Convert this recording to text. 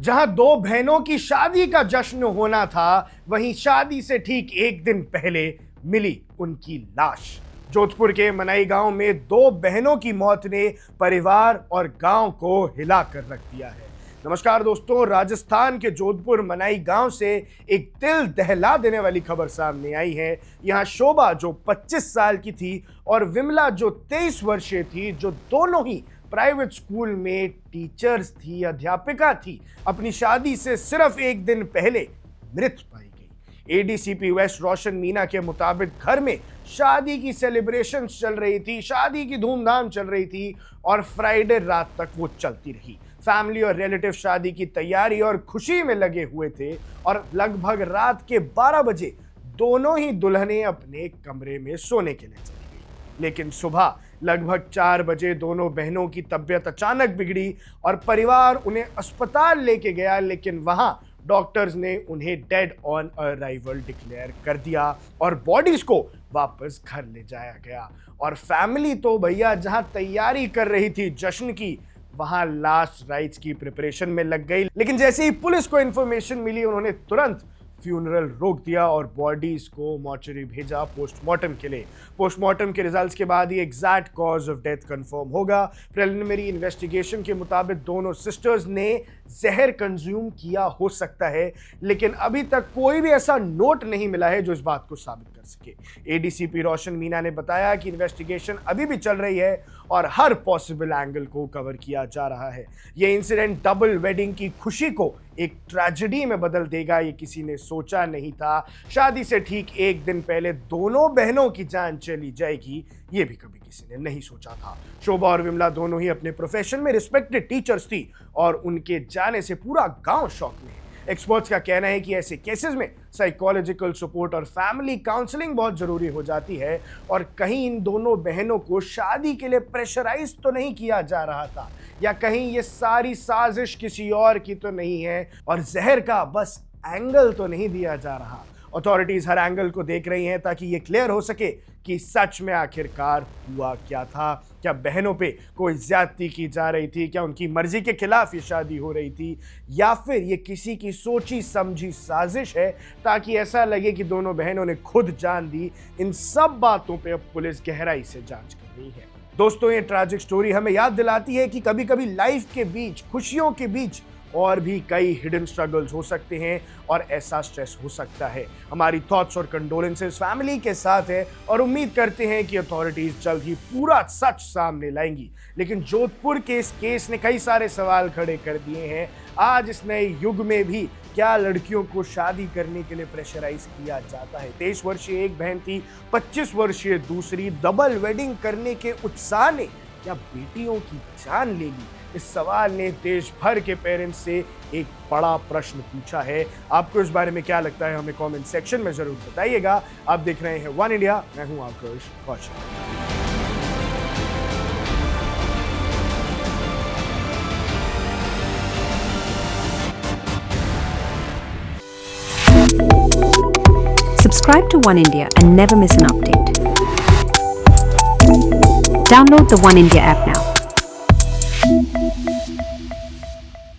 जहां दो बहनों की शादी का जश्न होना था, वहीं शादी से ठीक एक दिन पहले मिली उनकी लाश। जोधपुर के मनाई गांव में दो बहनों की मौत ने परिवार और गांव को हिला कर रख दिया है। नमस्कार दोस्तों, राजस्थान के जोधपुर मनाई गांव से एक दिल दहला देने वाली खबर सामने आई है। यहां शोभा जो 25 साल की थी और विमला जो 23 वर्षीय थी, जो दोनों ही प्राइवेट स्कूल में टीचर्स थी, अध्यापिका थी, अपनी शादी से सिर्फ एक दिन पहले मृत पाई गई। एडीसीपी वेस्ट रोशन मीना के मुताबिक घर में शादी की सेलिब्रेशन चल रही थी, शादी की धूमधाम चल रही थी और फ्राइडे रात तक वो चलती रही। फैमिली और रिलेटिव शादी की तैयारी और खुशी में लगे हुए थे और लगभग रात के 12 बजे दोनों ही दुल्हनें अपने कमरे में सोने के लिए चली गई। लेकिन सुबह लगभग 4 बजे दोनों बहनों की तबीयत अचानक बिगड़ी और परिवार उन्हें अस्पताल लेके गया, लेकिन वहां डॉक्टर्स ने उन्हें डेड ऑन अराइवल डिक्लेयर कर दिया और बॉडीज को वापस घर ले जाया गया। और फैमिली तो भैया जहां तैयारी कर रही थी जश्न की, वहां लास्ट राइट्स की प्रिपरेशन में लग गई। लेकिन जैसे ही पुलिस को इंफॉर्मेशन मिली, उन्होंने तुरंत फ्यूनरल रोक दिया और बॉडीज को मॉर्चरी भेजा पोस्टमार्टम के लिए। पोस्टमार्टम के रिजल्ट्स के बाद ही exact cause of death confirm होगा। प्रिलिमिनरी इन्वेस्टिगेशन के मुताबिक दोनों सिस्टर्स ने जहर कंज्यूम किया हो सकता है, लेकिन अभी तक कोई भी ऐसा नोट नहीं मिला है जो इस बात को साबित कर सके। एडीसीपी रोशन मीना ने बताया कि इन्वेस्टिगेशन अभी भी चल रही है और हर पॉसिबल एंगल को कवर किया जा रहा है। यह इंसिडेंट डबल वेडिंग की खुशी को एक ट्रेजेडी में बदल देगा, ये किसी ने सोचा नहीं था। शादी से ठीक एक दिन पहले दोनों बहनों की जान चली जाएगी, ये भी कभी किसी ने नहीं सोचा था। शोभा और विमला दोनों ही अपने प्रोफेशन में रिस्पेक्टेड टीचर्स थी और उनके जाने से पूरा गांव शॉक में है। एक्सपर्ट्स का कहना है कि ऐसे केसेस में साइकोलॉजिकल सपोर्ट और फैमिली काउंसलिंग बहुत जरूरी हो जाती है। और कहीं इन दोनों बहनों को शादी के लिए प्रेशराइज तो नहीं किया जा रहा था, या कहीं ये सारी साजिश किसी और की तो नहीं है और जहर का बस एंगल तो नहीं दिया जा रहा। अथॉरिटीज हर एंगल को देख रही हैं ताकि ये क्लियर हो सके कि सच में आखिरकार हुआ क्या था। क्या बहनों पे कोई ज्यादती की जा रही थी? क्या उनकी मर्जी के खिलाफ ये शादी हो रही थी? या फिर ये किसी की सोची समझी साजिश है ताकि ऐसा लगे कि दोनों बहनों ने खुद जान दी? इन सब बातों पे अब पुलिस गहराई से जांच कर रही है। दोस्तों, ये ट्रैजिक स्टोरी हमें याद दिलाती है कि कभी कभी लाइफ के बीच, खुशियों के बीच और भी कई हिडन स्ट्रगल्स हो सकते हैं और ऐसा स्ट्रेस हो सकता है। हमारी थॉट्स और कंडोलेंसेस फैमिली के साथ है और उम्मीद करते हैं कि अथॉरिटीज जल्द ही पूरा सच सामने लाएंगी। लेकिन जोधपुर के इस केस ने कई सारे सवाल खड़े कर दिए हैं। आज इस नए युग में भी क्या लड़कियों को शादी करने के लिए प्रेशराइज किया जाता है? 23 वर्षीय एक बहन थी, 25 वर्षीय दूसरी। डबल वेडिंग करने के उत्साह ने क्या बेटियों की जान ले ली? इस सवाल ने देश भर के पेरेंट्स से एक बड़ा प्रश्न पूछा है। आपको इस बारे में क्या लगता है? हमें कमेंट सेक्शन में जरूर बताइएगा। आप देख रहे हैं वन इंडिया, मैं हूं आकाश Kaushik. Subscribe to One India and never miss an update. Download the One India app now.